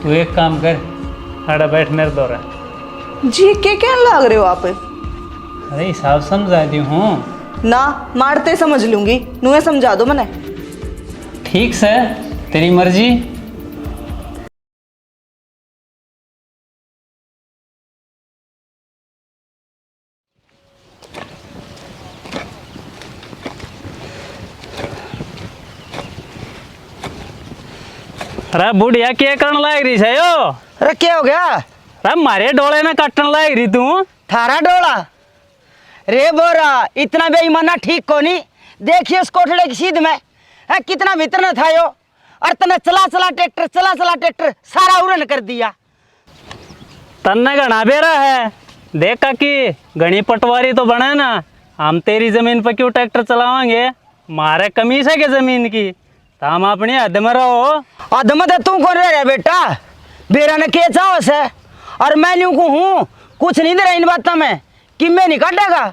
तू एक काम कर, आड़ा बैठ मेरे दौरा। जी क्या लाग रहे हो आप? अरे हिसाब समझा दी हूँ। ना मारते समझ लूंगी, नुए समझा दो मने। ठीक से, तेरी मर्जी। अरे बुढ़िया क्या करने लायक रही है यो? अरे क्या हो गया? अरे मारे डोले में काटने लायक रही तू। थारा डोला रे बोरा इतना बेईमाना ठीक को नहीं। देखिए उस कोठड़े की सीध में है कितना भीतर न था यो। और तने चला चला ट्रैक्टर सारा उड़न कर दिया। तन्ने घना बेरा है, देखा कि घनी पटवारी तो बने ना। हम तेरी जमीन पर क्यों ट्रैक्टर चलावांगे? मारे कमीज है के जमीन की, तो हम अपनी हद में रहो। अदमत तू कौन रह रहा बेटा? बेरा ने के चाहो से और मैं न्यू को हूँ कुछ नहीं दे रहा इन बातों में कि मैं नहीं काटेगा।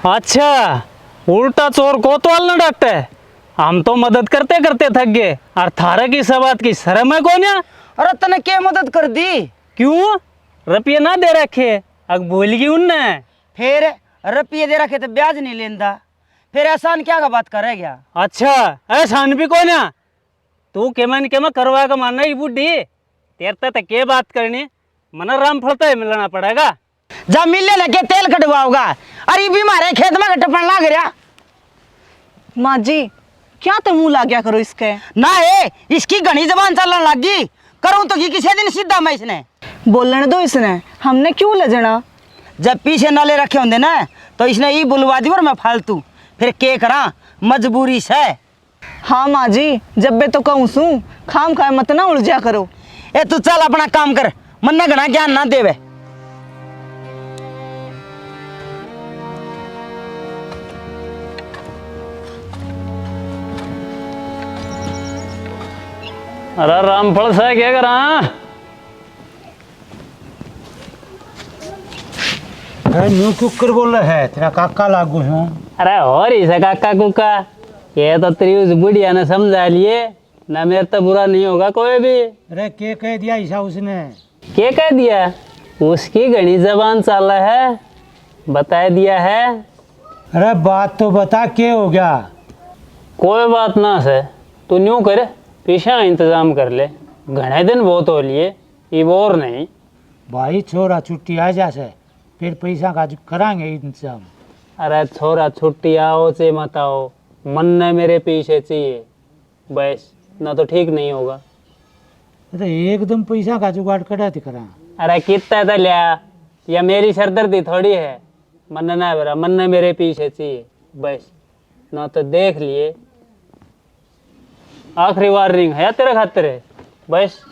अच्छा, उल्टा चोर कोतवाल न डांटे। हम तो मदद करते करते थक गए और थारे की सब बात की शर्म है कौन? अरे तने क्या मदद कर दी? क्यों? रुपये ना दे रखे, अब भूल गई उनने। फिर रुपये दे रखे तो ब्याज नहीं लेंदा, फिर एहसान क्या का बात करे गया? अच्छा, एहसान भी कौन? तू के मैं करवा का मानना ही बुढ़ी तेरते तक के बात करनी। मना राम फलता है मिलना पड़ेगा। जब मिलने लगे तेल कटवाओगा। अरे भी मारे खेत में टपन लाग रहा। माँ जी क्या तो मुंह ला गया करो इसके। ना है इसकी घनी जबान चलने लगी। करूं तो किसी दिन सीधा मैं इसने बोलने दो इसने, हमने क्यों लजना? जब पीछे नाले रखे होंगे ना तो इसने ये बुलवा दी और मैं फालतू फिर के करा मजबूरी से। हाँ माँ जी, जब बे तो कहूँ सू खाम खाए मत ना उलझा करो। ए तू चल अपना काम कर, मन ने घना ज्ञान ना देवे। अरे रामफल से क्या करा? न्यू कुकर बोल रहा है, तेरा काका लागू हूँ। अरे और ही से काका कुका, ये तो तेरी उस बुढ़िया ने समझा लिए ना। मेरे तो बुरा नहीं होगा कोई भी। अरे के कह दिया ऐसा उसने? क्या कह दिया? उसकी घनी जबान चाला है, बता दिया है। अरे बात तो बता, क्या हो गया? कोई बात ना से, तू न्यू करे पीछा इंतजाम कर ले। घने दिन बहुत हो लिए, ये और नहीं। भाई छोरा छुट्टी आ जासे फिर पैसा का करांगे इंतजाम। अरे छोरा छुट्टी आओ से मत आओ, मन ने मेरे पीछे चाहिए बस, ना तो ठीक नहीं होगा। अरे एकदम पैसा का जुगाड़ करा थी करा। अरे कितना तो लिया, या मेरी सरदर्दी थोड़ी है। मन ना बेरा, मन ने मेरे पीछे चाहिए बस, ना तो देख लिए। आखिरी वार्निंग है तेरे खातिर है बस।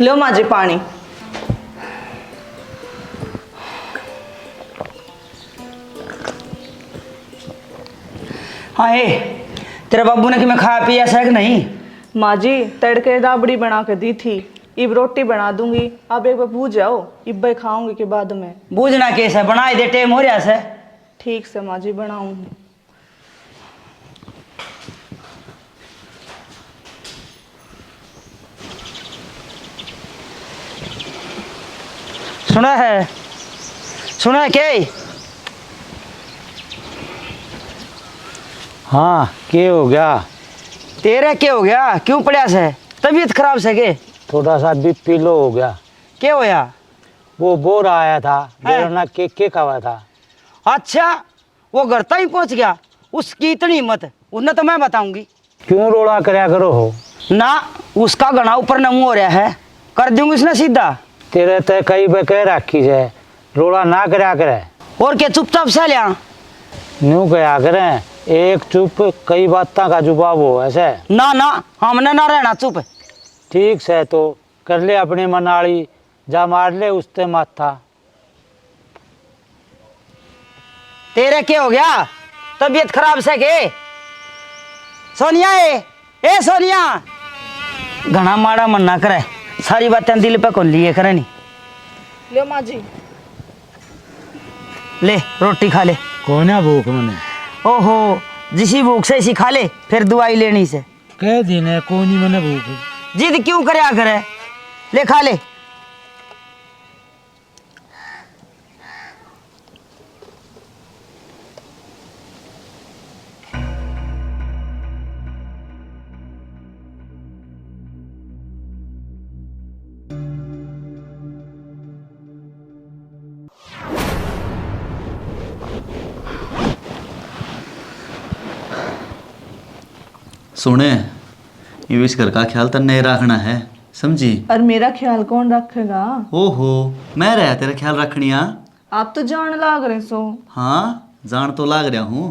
लो माँ जी पानी। हाँ हे तेरे बाबू ने कि मैं खाया पिया सह कि नहीं? माँ जी तड़के दाबड़ी बना के दी थी, इब रोटी बना दूंगी, आप एक बार पूछ जाओ, इब खाऊंगी के बाद में। बूझना कैसे बनाए दे, टेम हो रहा से। ठीक से माँ जी बनाऊंगी। सुना है क्या? हाँ क्या हो गया? तेरा क्या हो गया? क्यों पड़ा से? तबीयत खराब से के? थोड़ा सा बीपी लो हो गया। क्या होया? वो बोर आया था, बोरना के खावा था। अच्छा वो घर तक ही पहुंच गया? उसकी इतनी हिम्मत, उन्हें तो मैं बताऊंगी। क्यों रोड़ा करया करो हो? ना उसका घना ऊपर नमू हो रहा है, कर दूंगी उसने सीधा। तेरे ते कई पे कह रखी है रोड़ा ना करया करे। और क्या चुपचाप से लिया? न्यू कया करें एक चुप कई बातों का जवाब हो ऐसे। ना ना हमने ना रहना चुप। ठीक से तो कर ले अपनी मनाली, जा मार ले उसते माथा। तेरे क्या हो गया, तबीयत खराब से के? सोनिया ए सोनिया, घना माड़ा मन ना करे, सारी बातें दिल पे कौन लिए करे नहीं। लो माँ जी। ले रोटी खा ले। कौन है भूख मने? ओहो, जिसी भूख से इसी खा ले, फिर दवाई लेनी से। कह दिन है कौन ही मने भूख। जिद क्यों करया करे, ले खा ले। सुने, ये इस घर का ख्याल तो नहीं रखना है, समझी? और मेरा ख्याल कौन रखेगा? ओहो, मैं रहा तेरा ख्याल रखनिया। आप तो जान लाग रहे सो। हाँ, जान तो लाग रहा हूँ,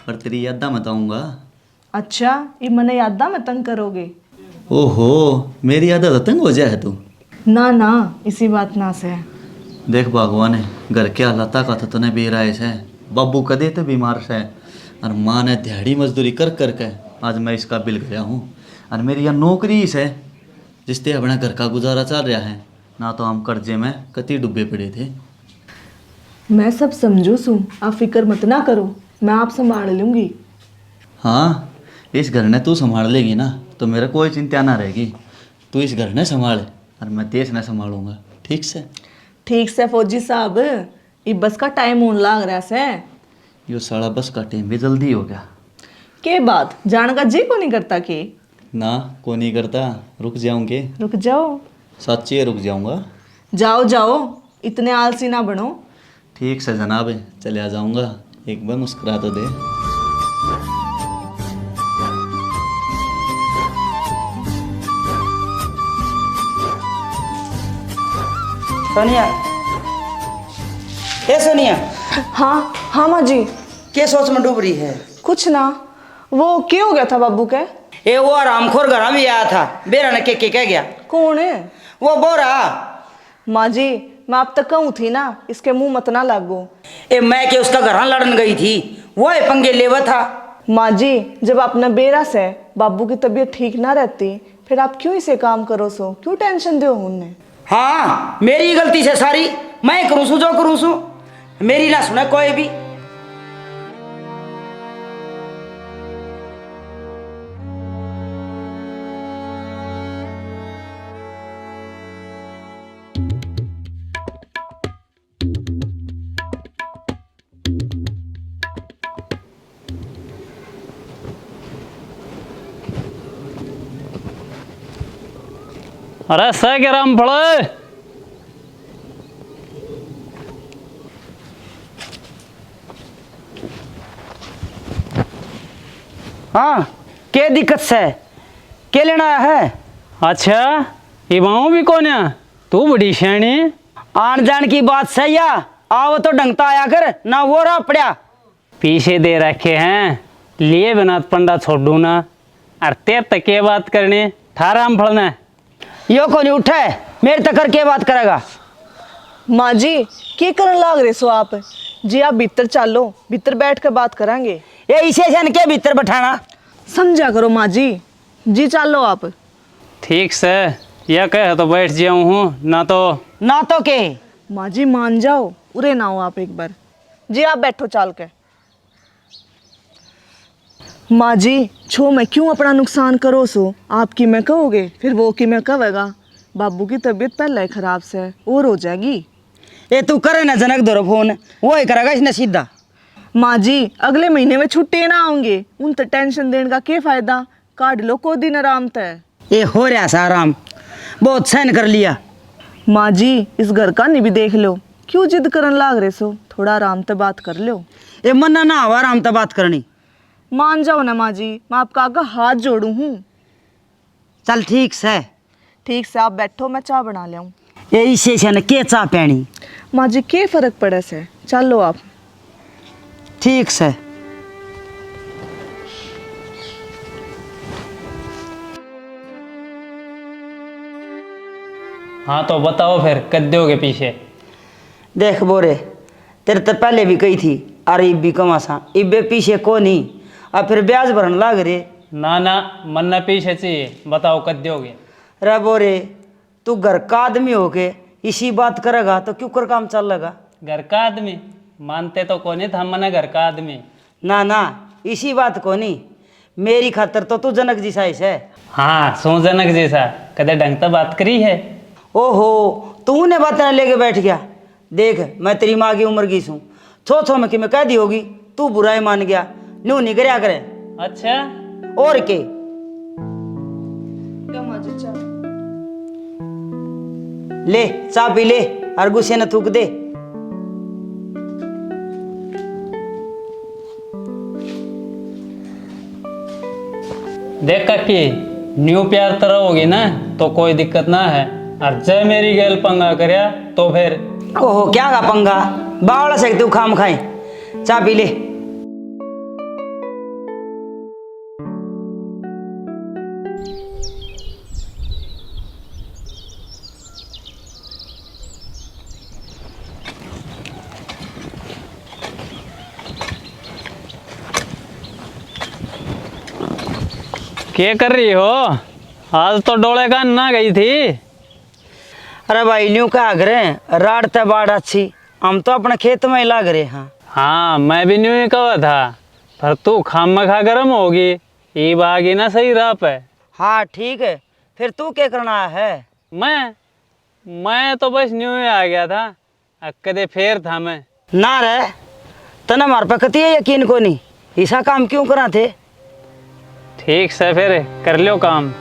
पर तेरी यादा मत आऊँगा। अच्छा, ये मने यादा में तंग करोगे? ओहो, मेरी यादा तो तंग हो जाए तू। ना ना, इसी बात ना से। देख भगवान है, घर के हालात का तो तने बेराय से, बाबू कदे तो बीमार से, और माँ ने दिहाड़ी मजदूरी कर करके आज मैं इसका बिल गया हूँ। और मेरी यह नौकरी से जिससे अपना घर का गुजारा चल रहा है, ना तो हम कर्जे में कति डूबे पड़े थे। मैं सब समझू सू, आप फिक्र मत ना करो, मैं आप संभाल लूंगी। हाँ, इस घर ने तू संभाल लेगी ना तो मेरा कोई चिंता ना रहेगी। तू इस घर ने संभाल और मैं देश ने संभालूंगा, ठीक से? ठीक से फौजी साहब, ये बस का टाइम होने लाग रहा से। यो साला बस का टाइम भी जल्दी हो गया। के बात जान का जी को नहीं करता के? ना को नहीं करता, रुक जाऊंगे। रुक जाओ। सच्ची रुक जाऊंगा। जाओ जाओ, इतने आलसी ना बनो। ठीक से जनाब, चले आ जाऊंगा, एक बार मुस्कुरा तो दे। सोनिया, ए सोनिया, हाँ हाँ माँ जी। क्या सोच में डूब रही है? कुछ ना, वो क्या हो गया था बाबू के? ए वो आरामखोर घर भी आया था, बेरा ने के कह गया। कौन है? वो बोरा। माँ जी, मैं अब तक कहूँ थी ना, इसके मुंह मत ना लागो। ए मैं के उसका घर लड़न गई थी, वो है पंगे लेवा था। माँ जी, जब अपना बेरा से बाबू की तबीयत ठीक ना रहती, फिर आप क्यों इसे काम करो सो, क्यों टेंशन दो उन्हें? हाँ, मेरी गलती से सारी, मैं करूँ सू जो करूँ सू, मेरी ना सुने कोई भी। अरे सह के राम फड़े। हाँ, क्या दिक्कत से, क्या लेना आया है? अच्छा, ये वहाँ भी कौन है? तू बड़ी शैनी। आन जान की बात सही है, आओ तो ढंगता आया कर, ना वो रहा पड़ा। पीछे दे रखे हैं, लिए बिना पंडा छोड़ दूँ ना। अरे तेर तक ये बात करनी, ठाराम फड़ना। यो को नहीं उठा है, मेरे तक कर के बात करेगा। माँ जी, क्या करने लाग रहे सो आप जी? आप भीतर चलो, भीतर बैठ कर बात करेंगे। ये इसे सन के भीतर बैठाना। समझा करो माँ जी। जी चलो आप। ठीक से, यह कहे तो बैठ जाऊँ हूँ, ना तो के। माँ जी मान जाओ, उरे ना हो आप एक बार। जी आप बैठो चाल के। माँ जी, छो मैं क्यों अपना नुकसान करो सो? आपकी मैं कहोगे, फिर वो की मैं कहेगा। बाबू की तबीयत पहले ही खराब से है, और हो जाएगी। ये तू करे ना जनक दो फोन, वो ही करेगा इसने सीधा। माँ जी, अगले महीने में छुट्टी ना आऊंगे, उन तो टेंशन देने का क्या फायदा? काट लो को दिन आराम तय। ये हो रहा सा आराम, बहुत सहन कर लिया। माँ जी, इस घर का नहीं भी देख लो, क्यों जिद करन लाग रहे सो? थोड़ा आराम से बात कर लो। ये मन्ना ना हवा आराम से बात करनी। मान जाओ ना माँ जी, मैं आपका आगे हाथ जोड़ू हूँ। चल ठीक से। ठीक से, आप बैठो, मैं चाय बना लियाऊँ। ये इसे सन के चा पैनी। माँ जी, क्या फर्क पड़े से? चलो आप। ठीक से। हाँ तो बताओ फिर कद दोगे पीछे। देख बोरे, तेरे तो पहले भी कही थी, अरे इब भी कमासा, इबे पीछे को नहीं, अब फिर ब्याज भरन लाग रे। ना ना, मन्ना पीछे चाहिए, बताओ कद दोगे। रे बोरे, तू घर का आदमी होके इसी बात करेगा तो क्यों कर काम चल लगा। घर का आदमी मानते तो कौन है, हम मना घर का आदमी। ना ना, इसी बात को नहीं, मेरी खातर तो तू जनक जी साइस है। हाँ सो जनक जैसा, कदे ढंग से बात करी है। ओहो, तू ने बात ना लेके बैठ गया। देख मैं तेरी माँ की उम्र की सूँ, छो में कि मैं कह दी होगी, तू बुराई मान गया, न्यू नहीं करया करे। अच्छा और के ले चाय पी ले और गुस्से न थूक दे। देख काकी, न्यू प्यार तरह होगी ना तो कोई दिक्कत ना है, और जय मेरी गैल पंगा करया तो फिर। ओहो क्या का पंगा, बावड़ा से तू खाम खाए, चाय पी ले। क्या कर रही हो? आज तो डोले का ना गई थी। अरे भाई न्यू क्या करे, राड़ते बाढ़ अच्छी, हम तो अपने खेत में ही लाग रहे हैं। हाँ मैं भी न्यू ही कहा था, पर तू खाम खा गरम होगी, ये बागी ना सही राह पे। हाँ ठीक है, फिर तू क्या करना है। मैं तो बस न्यू ही आ गया था, कदे फेर था मैं। ना रे, तना मार पे कती है यकीन को नहीं, ऐसा काम क्यों करा थे। ठीक से फिर कर लो काम।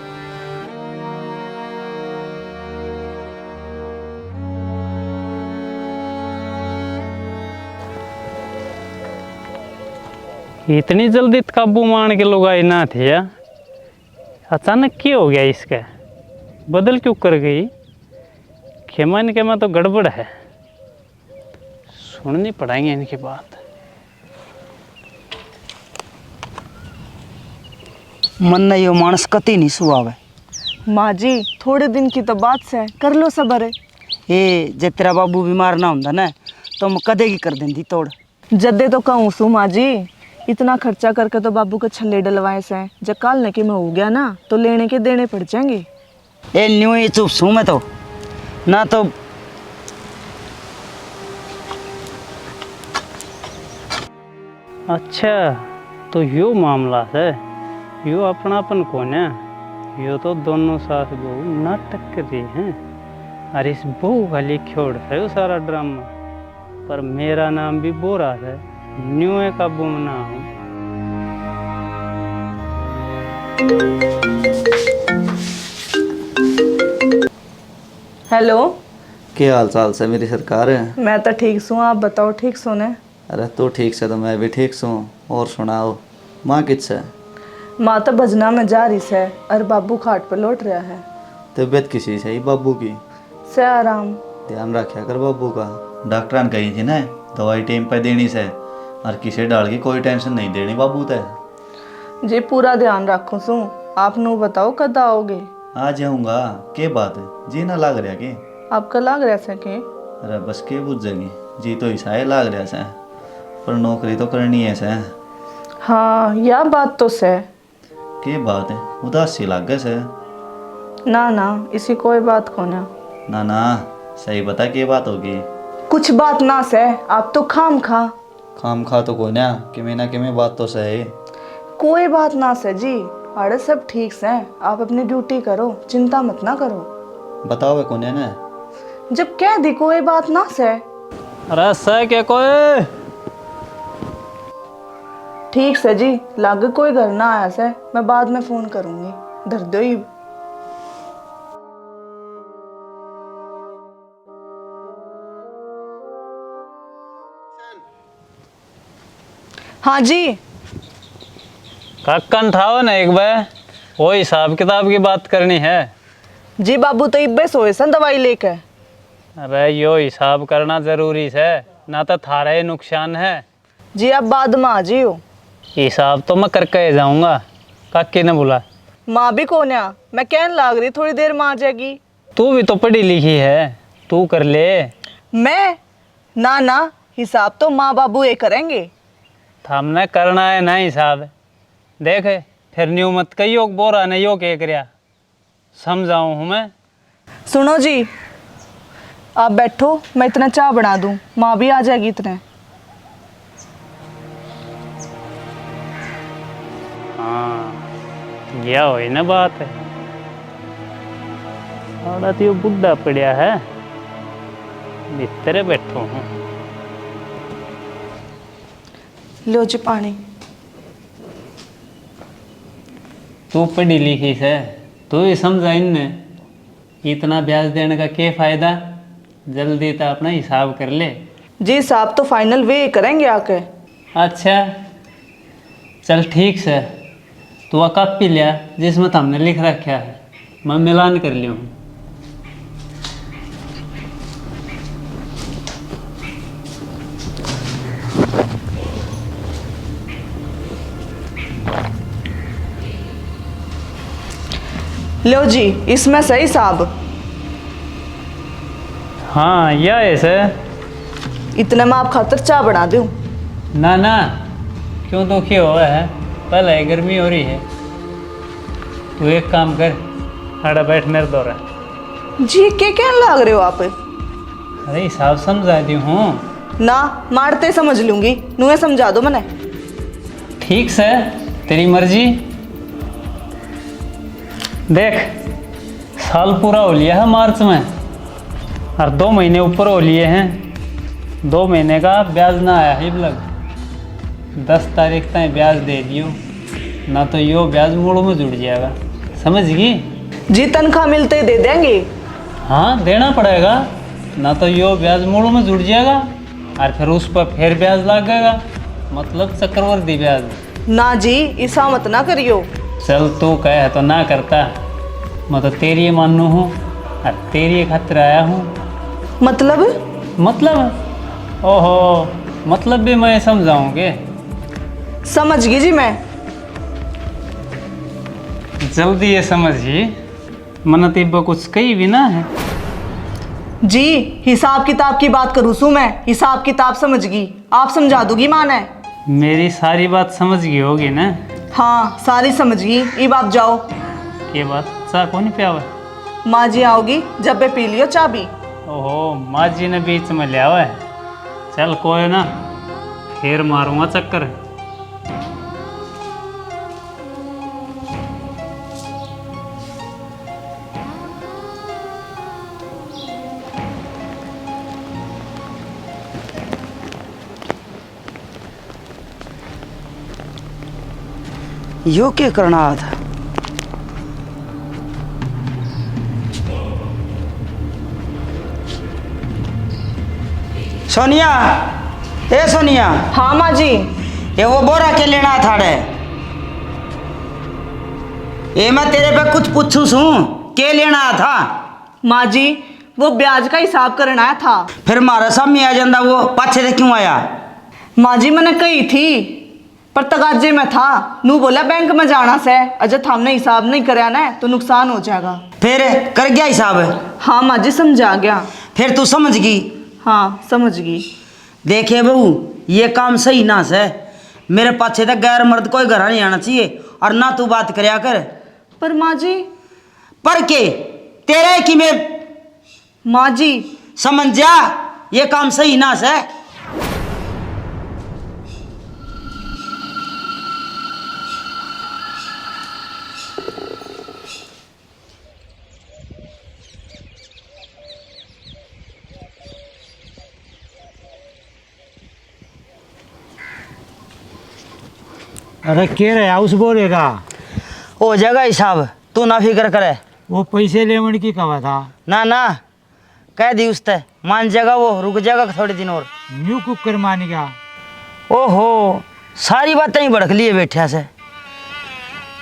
इतनी जल्दी काबू मान के लोग आए ना थे या? अचानक क्या हो गया इसका, बदल क्यों कर गई। खेमन के में तो गड़बड़ है, सुननी पड़ेंगे इनकी बात। मन नहीं यो मानस कति नहीं सुहावे। माँ जी थोड़े दिन की तो बात से कर लो सबर है। ए जे तेरा बाबू बीमार ना होंदा ना तो मैं कदे की कर देंदी तोड़। जद्दे तो कहूँ सू माँ जी, इतना खर्चा करके तो बाबू के छल्ले डलवाए से, जब काल ने के में हो गया ना तो लेने के देने पड़ जाएंगे। ए न्यू ही चुप सू मैं तो ना तो। अच्छा तो यो मामला है, यो अपनापन कौन है। यो तो दोनों सास बहू नाटक कर रही हैं, और इस बहू का लिखोड़ है वो सारा ड्रामा। पर मेरा नाम भी बोरा है, न्यू है काबू में ना हूँ। हेलो, क्या हाल चाल से मेरी सरकार है? मैं तो ठीक सू, आप बताओ ठीक सो ने। अरे तू ठीक से तो मैं भी ठीक हूँ। और सुनाओ, माँ किस है? माँ तो भजना में जा रही है और बाबू खाट पर लौट रहा है। तबीयत किसी से ही बाबू की? से आराम। ध्यान रखा कर बाबू का। डॉक्टर ने कही थी ना दवाई टाइम पे देनी से, और किसी डाल की कोई टेंशन नहीं देनी बाबू ते। जी पूरा ध्यान रखूँ सू, आप नू बताओ कद आओगे। आ जाऊंगा, के बात है जी ना लाग रहा के? आपका लाग रहा है कि? अरे बस के बुझ जाएगी जी, तो ऐसा है लाग रहा से, पर नौकरी तो करनी है से। हाँ यह बात तो से। के बात है, उदासी लाग गए से? ना ना इसी कोई बात को ना। ना ना सही बता के बात होगी। कुछ बात ना से, आप तो खाम खा तो कोई ना कि मैं बात तो सही। कोई बात ना से जी, अरे सब ठीक से, आप अपनी ड्यूटी करो, चिंता मत ना करो। बताओ वे कौन है ना? जब कह दी कोई बात ना से। अरे सह के कोई ठीक से जी, लागे कोई घर ना आया से, मैं बाद में फोन करूंगी। धर दो ही। हाँ जी। कक्कन ठाओ ना एक बार, वो हिसाब किताब की बात करनी है। जी बाबू तो इब्बे सोए सन दवाई लेके। अरे यो हिसाब करना जरूरी है ना, तो थारा ही नुकसान है। जी आप बाद में आ जियो। हिसाब तो मैं करके जाऊंगा, काकी ने बोला। माँ भी कौन है, मैं कहने लाग रही थोड़ी देर में आ जाएगी। तू भी तो पढ़ी लिखी है, तू कर ले। मैं ना ना, हिसाब तो माँ बाबू ये करेंगे। हमने करना है ना हिसाब। देख फिर न्यू मत कहियो बोरा ने यो कह करया, समझाऊं हूँ मैं। सुनो जी, आप बैठो, मैं इतना चाय बना दूं, माँ भी आ जाएगी इतने। हाँ गया हो ना बात है। थोड़ा तो बुढ़ा पड़ा है, भीतर बैठो हूँ। लो जी पानी। तू पढ़ी लिखी से, तू ही समझा इनने इतना ब्याज देने का क्या फायदा। जल्दी तो अपना हिसाब कर ले। जी हिसाब तो फाइनल वे करेंगे आके। अच्छा चल ठीक से, तू आ कॉपी लिया जिसमें तो हमने लिख रखा है, मैं मिलान कर लिया हूँ। लो जी, इसमें सही हिसाब। हाँ यह ऐसे। इतने में आप खातर चाय बना दूं। ना ना, क्यों दुखी हुआ है, पहले गर्मी हो रही है। तू एक काम कर, आड़ा बैठ मेरे दौरा। जी क्या लाग रहे हो आप? अरे हिसाब समझा दी हूँ ना मारते समझ लूंगी, नुए समझा दो मैंने। ठीक से, तेरी मर्जी। देख साल पूरा हो लिया है मार्च में, और 2 महीने ऊपर हो लिए हैं। 2 महीने का ब्याज ना आया है लग। 10 तारीख तक ब्याज दे दियो, ना तो यो ब्याज मूड़ों में जुड़ जाएगा, समझ गई? जी तनख्वाह मिलते दे देंगे। हाँ देना पड़ेगा, ना तो यो ब्याज मूड़ों में जुड़ जाएगा और फिर उस पर फिर ब्याज लगेगा, मतलब चक्रवर्ती ब्याज। ना जी ऐसा मत ना करियो। चल तू कहे तो ना करता, मैं तो तेरी मानू हूँ और तेरी खातिर आया हूँ। मतलब ओहो, मतलब भी मैं समझाऊंगे। समझ गई जी मैं। जल्दी ये समझिए, मन तिब्बा कुछ कही भी ना है। जी हिसाब किताब की बात करूँ सू मैं, हिसाब किताब समझ गई, आप समझा दोगी माँ ने। मेरी सारी बात समझ गई होगी ना? हाँ सारी समझ गई, अब आप जाओ। ये बात चाह को नहीं पियावा? माँ जी आओगी जब पे पी लियो चाय भी। ओहो, माँ जी ने बीच में लिया हुआ है। चल कोई ना, फिर मारूंगा चक्कर। यो क्या करना था? सोनिया, ए सोनिया। हाँ माँ जी। ये वो बोरा के लेना था रे। ये मैं तेरे पे कुछ पूछूं सू, के लेना था? माँ जी वो ब्याज का हिसाब करना आया था। फिर मारा सामने आ जाता, वो पाछे से क्यों आया? माँ जी मैंने कही थी पर तगाजे में था, नू बोला बैंक में जाना से, अजय हमने हिसाब नहीं कराया ना तो नुकसान हो जाएगा। फिर कर गया हिसाब? हाँ माँ जी समझा गया। फिर तू समझ गई? हाँ समझ गई। देखे बहू, ये काम सही ना से। मेरे पाछे तक गैर मर्द कोई घर नहीं आना चाहिए, और ना तू बात करया कर। पर माँ जी। पर के तेरे की मैं माँ जी समझ जा, ये काम सही ना से। अरे के रहा उस बोलेगा? हो जाएगा हिसाब, तू ना फिक्र करे। वो पैसे लेवन की कहा था? ना ना कह दी उसते, मान जाएगा, वो रुक जाएगा थोड़े दिन और। न्यू कुकर मान गया? ओहो, सारी बातें ही भड़क लिए बैठा से।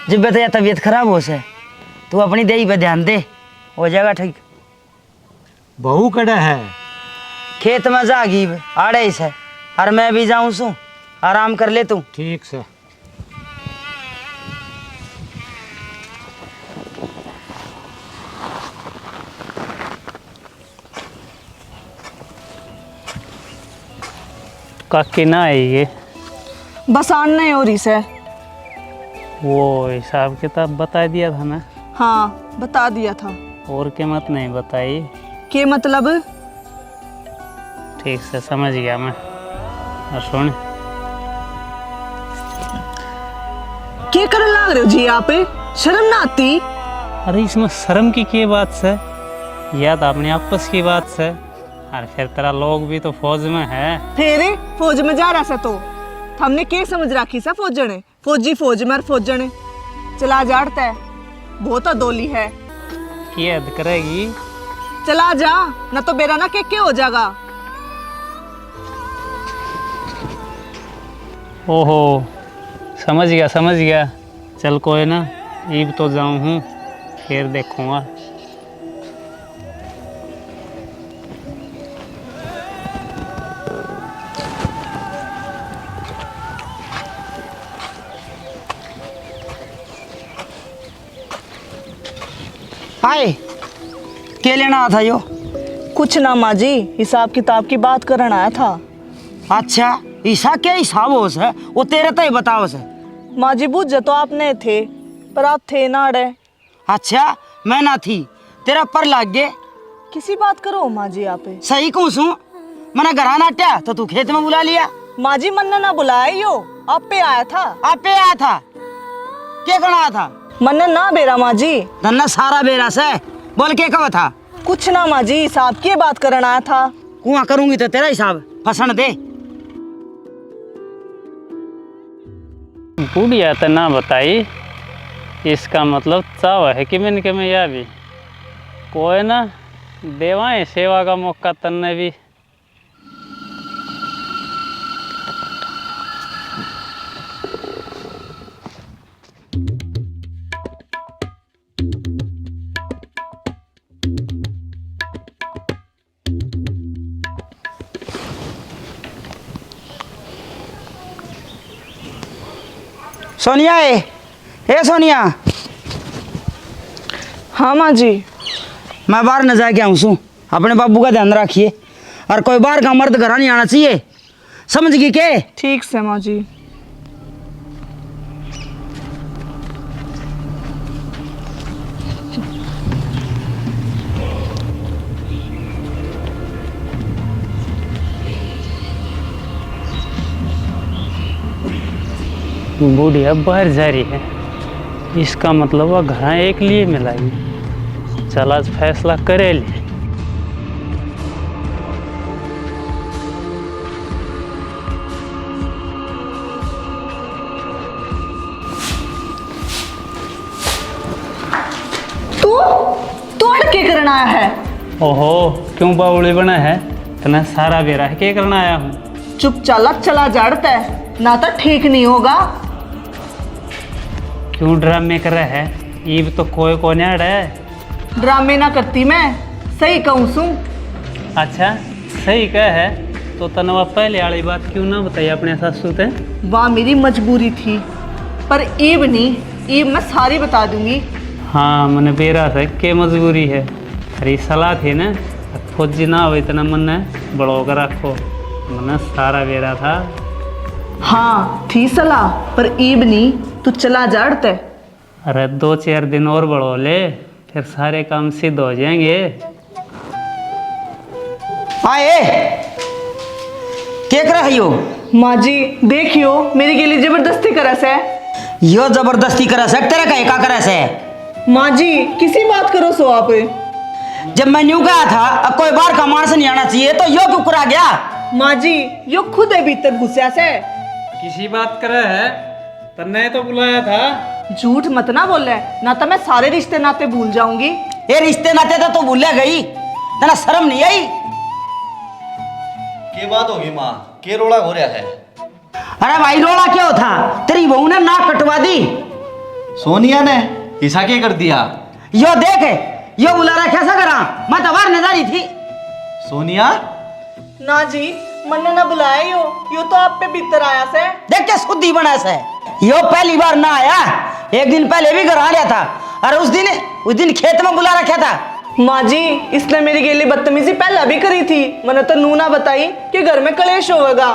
जब बताया तबीयत खराब हो से, तू अपनी देही पे ध्यान दे, हो जाएगा ठीक। बहू कड़ा है? खेत में जागी आड़े ही से, और मैं भी जाऊँ सू, आराम कर ले तू। ठीक से। काकी ना आएगी। बस आन नहीं हो रही से। वो हिसाब किताब बता दिया था ना। हाँ बता दिया था। और कीमत नहीं बताई। के मतलब? ठीक से समझ गया मैं। और सुन, क्या करने लग रहे हो जी आप? शर्म ना आती? अरे इसमें शर्म की क्या बात है? या तो अपने आपस की बात है। और फिर तेरा लोग भी तो फौज में है। फिर फौज में जा रहा सा तो हमने क्या समझ रखी सा फौजने? फौजी फौज में और फौजने चला जाड़ता है, बहुत अदोली है। क्या हद करेगी? चला जा, ना तो बेरा ना के हो जाएगा। ओहो, समझ गया समझ गया। चल कोई ना, ईब तो जाऊँ हूँ, फिर देखूँगा। आए क्या लेना आया था यो? कुछ ना माँ जी, हिसाब किताब की बात करने आया था। अच्छा, ऐसा क्या हिसाब हो है? वो तेरे तो ही बताओ से। माँ जी बुझे तो आप नहीं थे, पर आप थे ना अड़े। अच्छा, मैं ना थी, तेरा पर लग गए। किसी बात करो माँ जी आप। सही कहूँ सू, मैंने घर नाट्या तो तू खेत में बुला लिया। माँ जी मन्ना ना बुलाया यो, आप पे आया था। आप पे आया था? क्या करना आया था? मन्ना ना बेरा माँ जी। धन्ना सारा बेरा से बोल के कब था? कुछ ना माँ जी, हिसाब की बात करना आया था। कुआं करूंगी तो तेरा हिसाब फसन दे। बूढ़िया तो ना बताई, इसका मतलब चाव है कि मैंने के में या भी कोई ना देवाएं सेवा का मौका तन्ने भी। सोनिया ए सोनिया। हाँ माँ जी। मैं बाहर न जाके आऊँ सू, अपने बाबू का ध्यान रखिए। और कोई बाहर का मर्द घर नहीं आना चाहिए, समझ गई के? ठीक से माँ जी। बूढ़िया बाहर जा रही है, इसका मतलब वह घर एक लिए मिलाई। चल आज फैसला करे ले। तू अड़के करना आया है? ओहो, क्यों बावड़ी बना है? इतना सारा बेरा है, क्या करना आया हूँ? चुप चाला चला जाड़ता है ना, तो ठीक नहीं होगा। क्यों ड्रामे कर रहा है? ईब तो कोई को नहीं है। ड्रामे ना करती मैं, सही कहूँ सू। अच्छा सही कह है तो तनवा पहले वाली बात क्यों ना बताई अपने सासू ते? वह मेरी मजबूरी थी, पर ईब नहीं, ईब मैं सारी बता दूंगी। हाँ मैंने बेरा था के मजबूरी है, खरी सलाह थी ना, फौजी ना हो इतना मन बड़ो कर रखो, मैंने सारा बेरा था। हाँ थी सलाह, पर ईब नहीं, तू चला जाड़ते। अरे 2-4 दिन और बढ़ो ले, फिर सारे काम सिद्ध हो जाएंगे। आए क्या कर रही हो? माँ जी देखियो, मेरी के लिए जबरदस्ती करस है। यो जबरदस्ती करा सकते रहे का करा से? माँ जी किसी बात करो सो आप। जब मैं न्यू गया था अब कोई बार का मानस नहीं आना चाहिए, तो यो क्यों करा गया? माँ जी यो खुद है भीतर घुसा से। किसी बात करे है तन्ने तो बुलाया था। झूठ मत ना बोले, ना तो मैं सारे रिश्ते नाते भूल जाऊंगी। ये रिश्ते नाते तो भूल गई, तना शर्म नहीं आई? के बात होगी माँ, के रोड़ा हो रहा है? अरे भाई रोड़ा क्यों था? तेरी बहू ने नाक कटवा दी। सोनिया ने ऐसा क्या कर दिया? यो देख, यो बुला रहा कैसा करा, मैं तो बाहर नजर थी। सोनिया ना जी मन्ने ना बुलाया यो तो आप पे भीतर आया से। देख के शुद्धि बना से, यो पहली बार ना आया, एक दिन पहले भी घर आ लिया था, और उस दिन खेत में बुला रखा था। माँ जी इसने मेरी गेली बदतमीजी पहले भी करी थी, मैंने तो नूना बताई कि घर में कलेश होगा।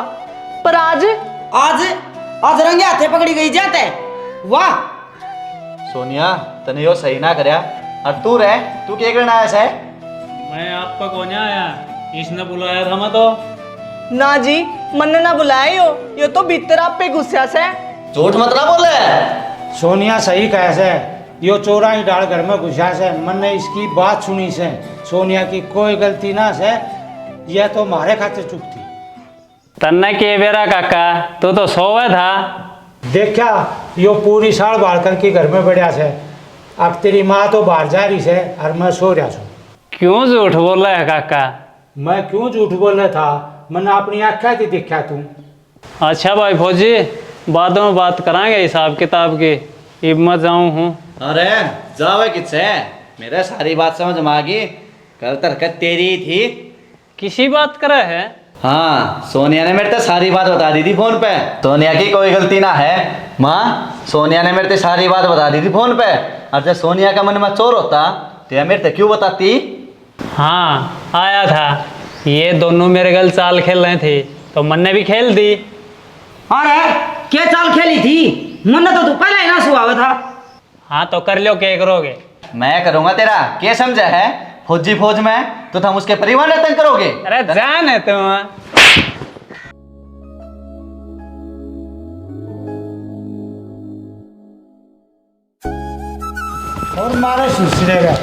पर आज आज आज रंगे हाथे पकड़ी गई जाते वाह। सोनिया तने यो सही ना करया। और तू रह, तू क्या करना आया है? मैं आपका कौन आया, इसने बुलाया था मैं तो। ना जी, मन ना बुलाए हो, ये तो भीतर आप पे गुस्सा से। झूठ मत ना बोले। सोनिया सही कहे से, यो चोरा ही डाल घर में घुसा से। मन ने इसकी बात सुनी से, सोनिया की कोई गलती ना से, यह तो हमारे खाते चुप थी। तन्ने के बेरा काका, तू तो सोवे था। देखा यो पूरी साल बाहर करके घर में बैठा से। अब तेरी माँ तो बाहर जा रही से और मैं सो रहा छू। क्यों झूठ बोल रहा है काका? मैं क्यों झूठ बोल रहा था, मैंने अपनी आँखें थी देखा तू। अच्छा भाई फौजी, बाद में बात करांगे हिसाब किताब की। अब मैं जाऊँ हूँ। अरे जावे किससे, मेरे सारी बात समझ में आ गई। कल हरकत तेरी ही थी। किसी बात करे है? हाँ, सोनिया ने मेरे से सारी बात बता दी थी फोन पे। सोनिया की कोई गलती ना है माँ। सोनिया ने मेरे से सारी बात बता दी थी फोन पे। और जब सोनिया का मन में चोर होता तो यह मेरे से क्यों बताती? हाँ आया था, ये दोनों मेरे गल चाल खेल रहे थे तो मन ने भी खेल दी। अरे क्या चाल खेली थी, मन तो तू पहले ही ना सुहावा था। हाँ तो कर लो, क्या करोगे? मैं करूँगा तेरा, क्या समझा है? फौजी फौज में तो तुम उसके परिवार ने तंग करोगे। अरे जान है तुम। और मारे सुसरेगा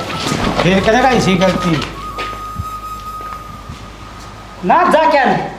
फिर करेगा इसी गलती ना। जा क्या नहीं